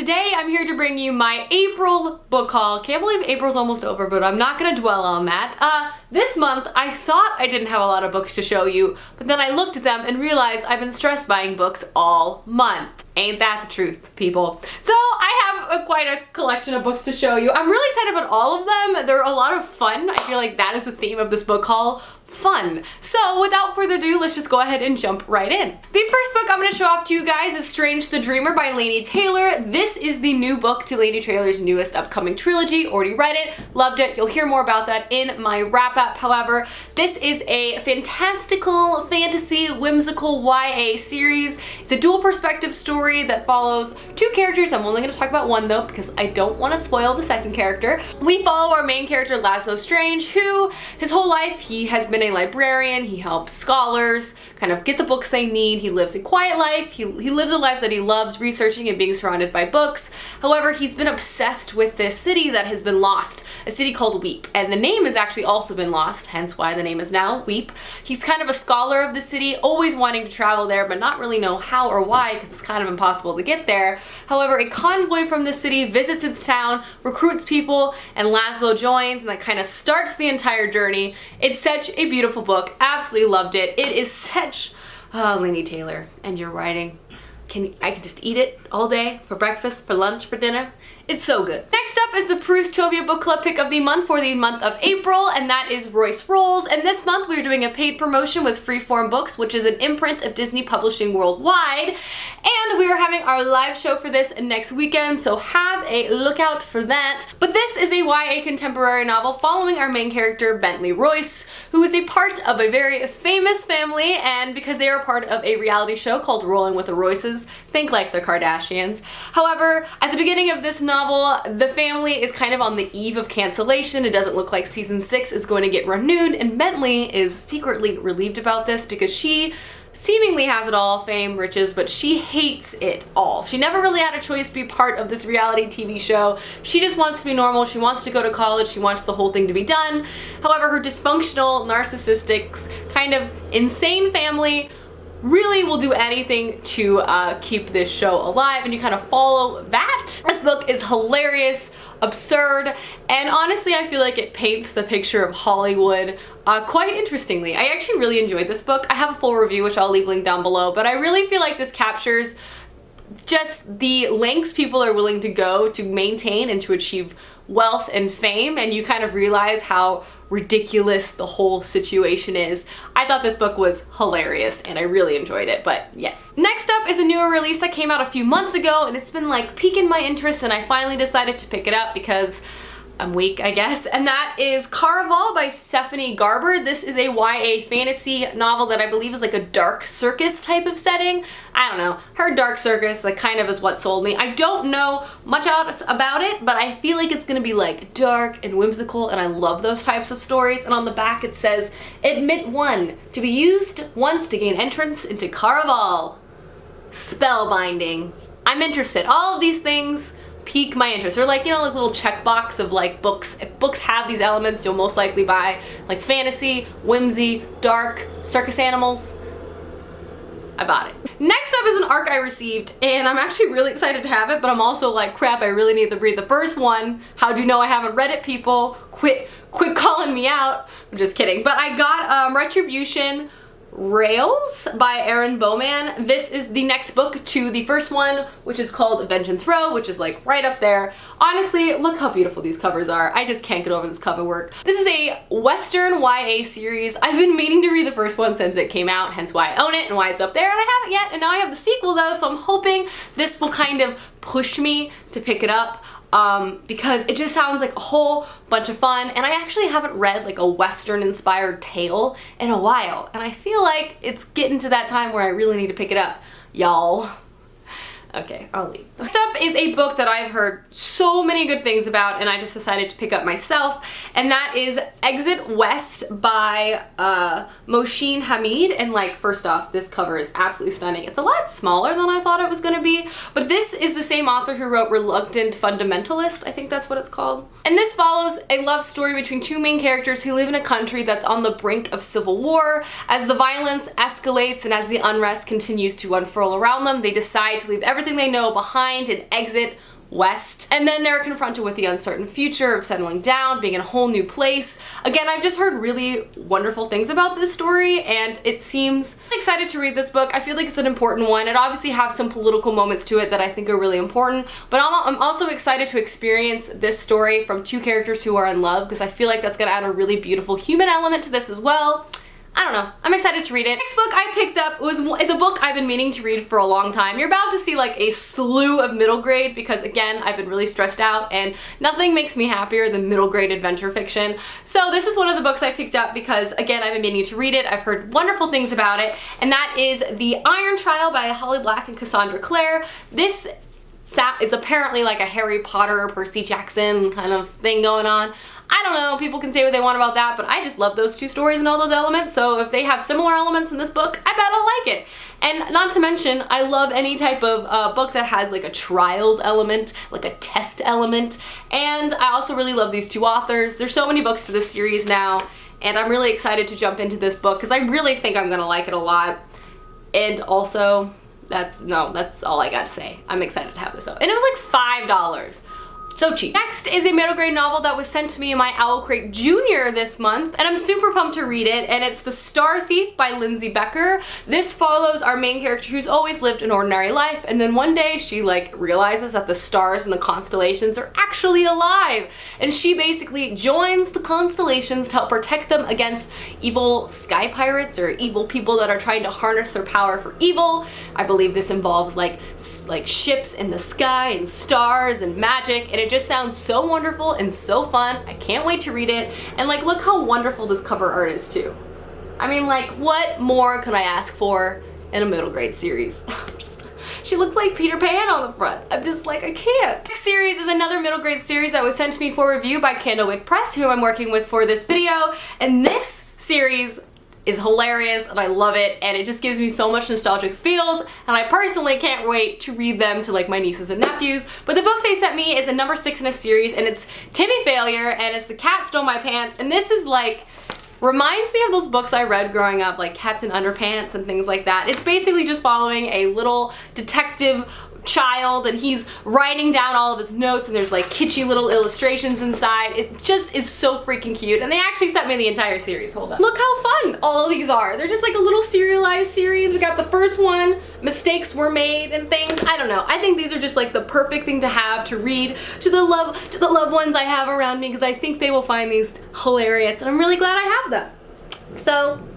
today I'm here to bring you my April book haul. Can't believe April's almost over, but I'm not gonna dwell on that. This month I thought I didn't have a lot of books to show you, but then I looked at them and realized I've been stress buying books all month. Ain't that the truth, people? So I have quite a collection of books to show you. I'm really excited about all of them. They're a lot of fun. I feel like that is the theme of this book haul. Fun. So without further ado, let's just go ahead and jump right in. The first book I'm going to show off to you guys is Strange the Dreamer by Laini Taylor. This is the new book to Laini Taylor's newest upcoming trilogy. Already read it, loved it. You'll hear more about that in my wrap-up. However, this is a fantastical, fantasy, whimsical YA series. It's a dual perspective story that follows two characters. I'm only going to talk about one though because I don't want to spoil the second character. We follow our main character Laszlo Strange, who his whole life he has been a librarian. He helps scholars kind of get the books they need. He lives a quiet life. He lives a life that he loves, researching and being surrounded by books. However, he's been obsessed with this city that has been lost, a city called Weep. And the name has actually also been lost, hence why the name is now Weep. He's kind of a scholar of the city, always wanting to travel there, but not really know how or why because it's kind of impossible to get there. However, a convoy from the city visits its town, recruits people, and Laszlo joins, and that kind of starts the entire journey. It's such a beautiful book. Absolutely loved it. It is such Laini Taylor and your writing. I can just eat it all day, for breakfast, for lunch, for dinner. It's so good. Next up is the Proustopia Book Club pick of the month for the month of April, and that is Royce Rolls. And this month we're doing a paid promotion with Freeform Books, which is an imprint of Disney Publishing worldwide. And we are having our live show for this next weekend, so have a lookout for that. But this is a YA contemporary novel following our main character, Bentley Royce, who is a part of a very famous family, and because they are part of a reality show called Rolling with the Royces, think like the Kardashians. However, at the beginning of this novel, the family is kind of on the eve of cancellation. It doesn't look like season 6 is going to get renewed, and Bentley is secretly relieved about this because she seemingly has it all, fame, riches, but she hates it all. She never really had a choice to be part of this reality TV show. She just wants to be normal. She wants to go to college. She wants the whole thing to be done. However, her dysfunctional, narcissistic, kind of insane family really will do anything to keep this show alive, and you kind of follow that. This book is hilarious, absurd, and honestly I feel like it paints the picture of Hollywood quite interestingly. I actually really enjoyed this book. I have a full review which I'll leave linked down below, but I really feel like this captures just the lengths people are willing to go to maintain and to achieve wealth and fame, and you kind of realize how ridiculous the whole situation is. I thought this book was hilarious and I really enjoyed it, but yes. Next up is a newer release that came out a few months ago, and it's been like piquing my interest, and I finally decided to pick it up because I'm weak, I guess, and that is Karvall by Stephanie Garber. This is a YA fantasy novel that I believe is like a dark circus type of setting. I don't know. Her dark circus like kind of is what sold me. I don't know much else about it, but I feel like it's gonna be like dark and whimsical, and I love those types of stories. And on the back it says, Admit 1, to be used once to gain entrance into Karvall. Spellbinding. I'm interested. All of these things pique my interest. They're like, you know, like little checkbox of like books. If books have these elements, you'll most likely buy like fantasy, whimsy, dark, circus animals. I bought it. Next up is an ARC I received, and I'm actually really excited to have it, but I'm also like, crap, I really need to read the first one. How do you know I haven't read it, people? Quit calling me out. I'm just kidding. But I got Retribution Row by Erin Bowman. This is the next book to the first one, which is called Vengeance Row, which is like right up there. Honestly, look how beautiful these covers are. I just can't get over this cover work. This is a Western YA series. I've been meaning to read the first one since it came out, hence why I own it and why it's up there, and I haven't yet, and now I have the sequel though, so I'm hoping this will kind of push me to pick it up. Because it just sounds like a whole bunch of fun, and I actually haven't read like a Western inspired tale in a while, and I feel like it's getting to that time where I really need to pick it up, y'all. Okay, I'll leave. Next up is a book that I've heard so many good things about, and I just decided to pick up myself, and that is Exit West by Mohsin Hamid. And like, first off, this cover is absolutely stunning. It's a lot smaller than I thought it was gonna be, but this is the same author who wrote Reluctant Fundamentalist, I think that's what it's called. And this follows a love story between two main characters who live in a country that's on the brink of civil war. As the violence escalates and as the unrest continues to unfurl around them, they decide to leave everything they know behind and exit west. And then they're confronted with the uncertain future of settling down, being in a whole new place. Again, I've just heard really wonderful things about this story, and it seems I'm excited to read this book. I feel like it's an important one. It obviously has some political moments to it that I think are really important, but I'm also excited to experience this story from two characters who are in love, because I feel like that's gonna add a really beautiful human element to this as well. I don't know. I'm excited to read it. Next book I picked up is a book I've been meaning to read for a long time. You're about to see like a slew of middle grade because, again, I've been really stressed out and nothing makes me happier than middle grade adventure fiction. So this is one of the books I picked up because, again, I've been meaning to read it. I've heard wonderful things about it, and that is The Iron Trial by Holly Black and Cassandra Clare. This is apparently like a Harry Potter, Percy Jackson kind of thing going on. I don't know, people can say what they want about that, but I just love those two stories and all those elements, so if they have similar elements in this book, I bet I'll like it. And not to mention, I love any type of book that has like a trials element, like a test element, and I also really love these two authors. There's so many books to this series now, and I'm really excited to jump into this book because I really think I'm gonna like it a lot. And also, that's all I gotta say. I'm excited to have this out. And it was like $5. So cheap. Next is a middle grade novel that was sent to me in my Owl Crate Junior this month, and I'm super pumped to read it, and it's The Star Thief by Lindsay Becker. This follows our main character who's always lived an ordinary life, and then one day she like realizes that the stars and the constellations are actually alive, and she basically joins the constellations to help protect them against evil sky pirates or evil people that are trying to harness their power for evil. I believe this involves like ships in the sky and stars and magic, and it just sounds so wonderful and so fun. I can't wait to read it. And like, look how wonderful this cover art is too. I mean, like, what more could I ask for in a middle grade series? She looks like Peter Pan on the front. I'm just like, I can't. Next series is another middle grade series that was sent to me for review by Candlewick Press, who I'm working with for this video. And this series is hilarious and I love it, and it just gives me so much nostalgic feels, and I personally can't wait to read them to like my nieces and nephews. But the book they sent me is a number 6 in a series, and it's Timmy Failure, and it's The Cat Stole My Pants, and this is like, reminds me of those books I read growing up, like Captain Underpants and things like that. It's basically just following a little detective child, and he's writing down all of his notes, and there's like kitschy little illustrations inside. It just is so freaking cute, and they actually sent me the entire series. Hold on. Look how fun all of these are. They're just like a little serialized series. We got the first one, mistakes were made and things. I don't know. I think these are just like the perfect thing to have to read to the loved ones I have around me, because I think they will find these hilarious, and I'm really glad I have them. So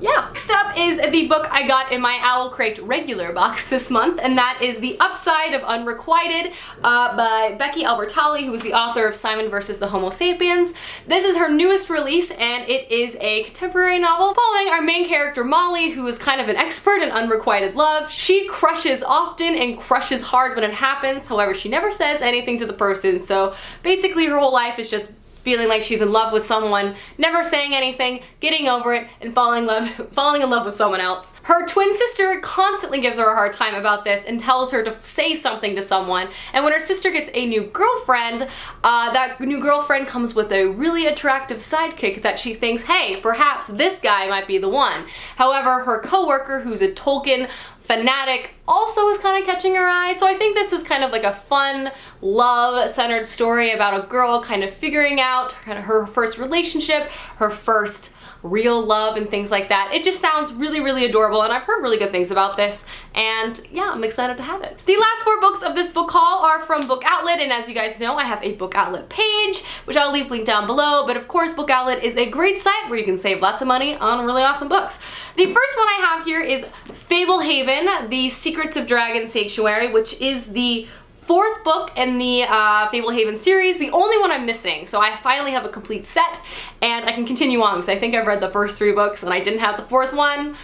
yeah. Next up is the book I got in my Owl Crate regular box this month, and that is The Upside of Unrequited by Becky Albertalli, who is the author of Simon vs. the Homo Sapiens. This is her newest release, and it is a contemporary novel following our main character Molly, who is kind of an expert in unrequited love. She crushes often and crushes hard when it happens. However, she never says anything to the person, so basically her whole life is just feeling like she's in love with someone, never saying anything, getting over it, and falling in love with someone else. Her twin sister constantly gives her a hard time about this and tells her to say something to someone, and when her sister gets a new girlfriend, that new girlfriend comes with a really attractive sidekick that she thinks, hey, perhaps this guy might be the one. However, her coworker, who's a Tolkien fanatic, also is kind of catching her eye. So I think this is kind of like a fun, love-centered story about a girl kind of figuring out kind of her first relationship, her first real love and things like that. It just sounds really, really adorable, and I've heard really good things about this, and yeah, I'm excited to have it. The last 4 books of this book haul are from Book Outlet, and as you guys know, I have a Book Outlet page, which I'll leave linked down below, but of course Book Outlet is a great site where you can save lots of money on really awesome books. The first one I have here is Fablehaven, The Secrets of Dragon Sanctuary, which is the 4th book in the Fablehaven series, the only one I'm missing, so I finally have a complete set, and I can continue on because I think I've read the first 3 books and I didn't have the 4th one.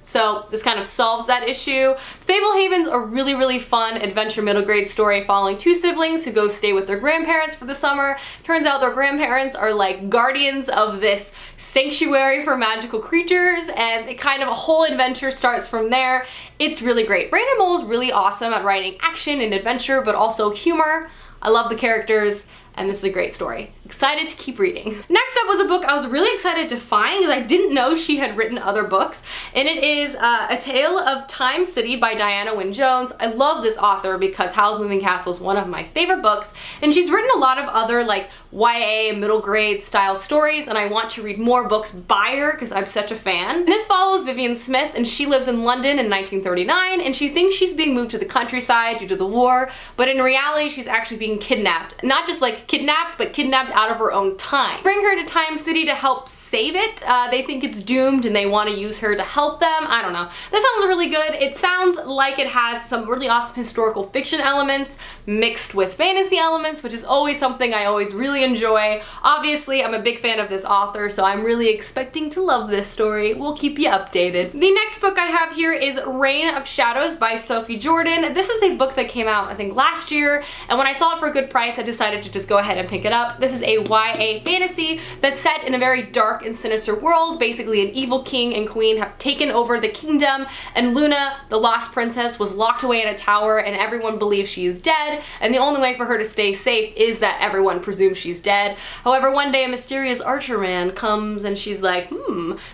So this kind of solves that issue. Fablehaven's a really, really fun adventure middle grade story following 2 siblings who go stay with their grandparents for the summer. Turns out their grandparents are like guardians of this sanctuary for magical creatures, and it kind of a whole adventure starts from there. It's really great. Brandon Mull is really awesome at writing action and adventure, but also humor. I love the characters, and this is a great story. excited to keep reading. Next up was a book I was really excited to find because I didn't know she had written other books, and it is A Tale of Time City by Diana Wynne Jones. I love this author because Howl's Moving Castle is one of my favorite books, and she's written a lot of other like YA middle grade style stories, and I want to read more books by her because I'm such a fan. And this follows Vivian Smith, and she lives in London in 1939, and she thinks she's being moved to the countryside due to the war, but in reality she's actually being kidnapped. Not just like kidnapped, but kidnapped out of her own time. Bring her to Time City to help save it. They think it's doomed and they want to use her to help them. I don't know. This sounds really good. It sounds like it has some really awesome historical fiction elements mixed with fantasy elements, which is always something I always really enjoy. Obviously, I'm a big fan of this author, so I'm really expecting to love this story. We'll keep you updated. The next book I have here is Reign of Shadows by Sophie Jordan. This is a book that came out, I think, last year, and when I saw it for a good price, I decided to just go ahead and pick it up. This is a YA fantasy that's set in a very dark and sinister world. Basically, an evil king and queen have taken over the kingdom, and Luna, the lost princess, was locked away in a tower, and everyone believes she is dead, and the only way for her to stay safe is that everyone presumes she's dead. However, one day a mysterious archer man comes and she's like,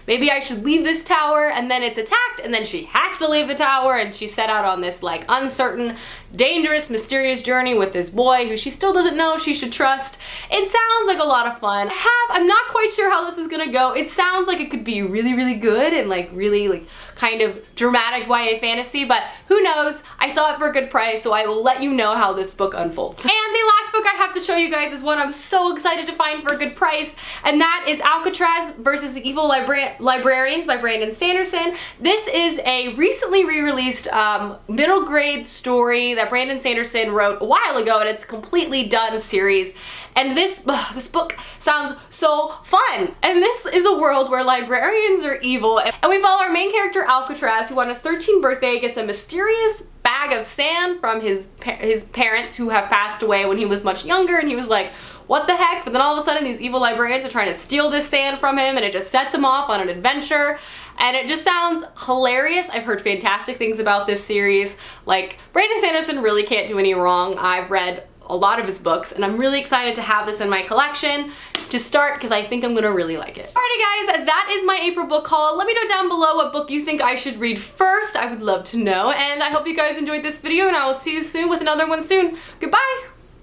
maybe I should leave this tower, and then it's attacked, and then she has to leave the tower, and she's set out on this like uncertain, dangerous, mysterious journey with this boy who she still doesn't know if she should trust. It sounds like a lot of fun. I'm not quite sure how this is gonna go. It sounds like it could be really, really good and like really like kind of dramatic YA fantasy, but who knows? I saw it for a good price, so I will let you know how this book unfolds. And the last book I have to show you guys is one I'm so excited to find for a good price, and that is Alcatraz versus the Evil Librarians by Brandon Sanderson. This is a recently re-released middle grade story that Brandon Sanderson wrote a while ago, and it's a completely done series. And this book sounds so fun. And this is a world where librarians are evil. And we follow our main character Alcatraz, who on his 13th birthday gets a mysterious bag of sand from his parents who have passed away when he was much younger, and he was like, what the heck? But then all of a sudden these evil librarians are trying to steal this sand from him, and it just sets him off on an adventure. And it just sounds hilarious. I've heard fantastic things about this series. Like, Brandon Sanderson really can't do any wrong. I've read a lot of his books, and I'm really excited to have this in my collection to start because I think I'm gonna really like it. Alrighty guys, that is my April book haul. Let me know down below what book you think I should read first. I would love to know, and I hope you guys enjoyed this video, and I will see you soon with another one soon. Goodbye!